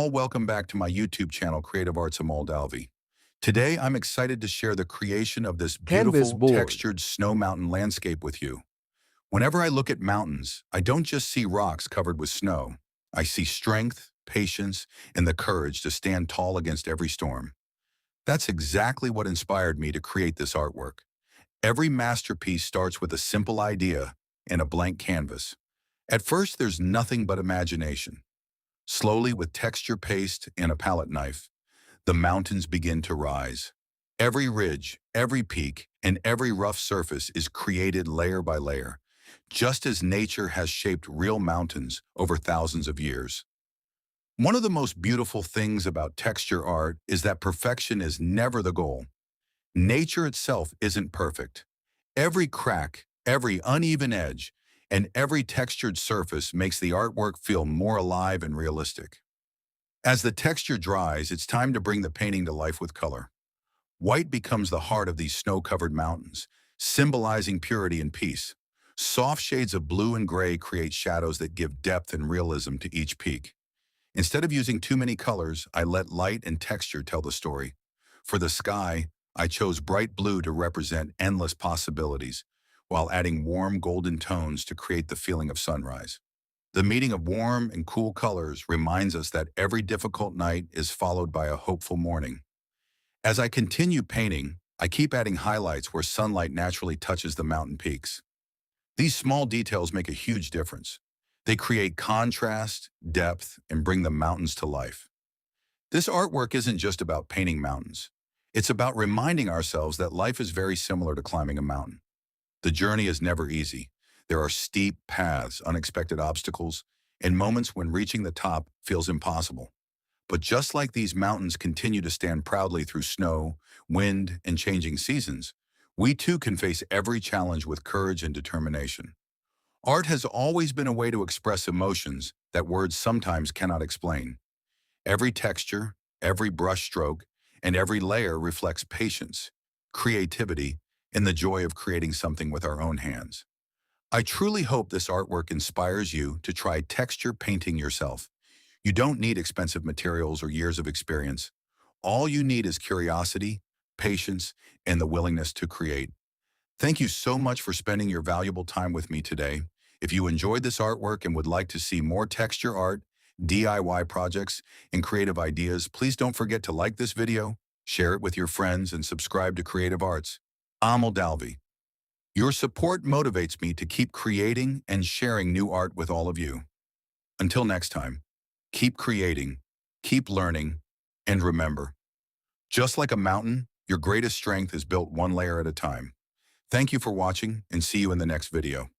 all, welcome back to my YouTube channel, Creative Arts Amol Dalvi. Today, I'm excited to share the creation of this Canvas beautiful, board. textured snow mountain landscape with you. Whenever I look at mountains, I don't just see rocks covered with snow. I see strength, patience, and the courage to stand tall against every storm. That's exactly what inspired me to create this artwork. Every masterpiece starts with a simple idea and a blank canvas. At first, there's nothing but imagination. Slowly, with texture paste and a palette knife, the mountains begin to rise. Every ridge, every peak, and every rough surface is created layer by layer, just as nature has shaped real mountains over thousands of years. One of the most beautiful things about texture art is that perfection is never the goal. Nature itself isn't perfect. Every crack, every uneven edge, and every textured surface makes the artwork feel more alive and realistic. As the texture dries, it's time to bring the painting to life with color. White becomes the heart of these snow-covered mountains, symbolizing purity and peace. Soft shades of blue and gray create shadows that give depth and realism to each peak. Instead of using too many colors, I let light and texture tell the story. For the sky, I chose bright blue to represent endless possibilities, while adding warm golden tones to create the feeling of sunrise. The meeting of warm and cool colors reminds us that every difficult night is followed by a hopeful morning. As I continue painting, I keep adding highlights where sunlight naturally touches the mountain peaks. These small details make a huge difference. They create contrast, depth, and bring the mountains to life. This artwork isn't just about painting mountains. It's about reminding ourselves that life is very similar to climbing a mountain. The journey is never easy. There are steep paths, unexpected obstacles, and moments when reaching the top feels impossible. But just like these mountains continue to stand proudly through snow, wind, and changing seasons, we too can face every challenge with courage and determination. Art has always been a way to express emotions that words sometimes cannot explain. Every texture, every brushstroke, and every layer reflects patience, creativity, and the joy of creating something with our own hands. I truly hope this artwork inspires you to try texture painting yourself. You don't need expensive materials or years of experience. All you need is curiosity, patience, and the willingness to create. Thank you so much for spending your valuable time with me today. If you enjoyed this artwork and would like to see more texture art, DIY projects, and creative ideas, please don't forget to like this video, share it with your friends, and subscribe to Creative Arts. Amol Dalvi. Your support motivates me to keep creating and sharing new art with all of you. Until next time, keep creating, keep learning, and remember, just like a mountain, your greatest strength is built one layer at a time. Thank you for watching, and see you in the next video.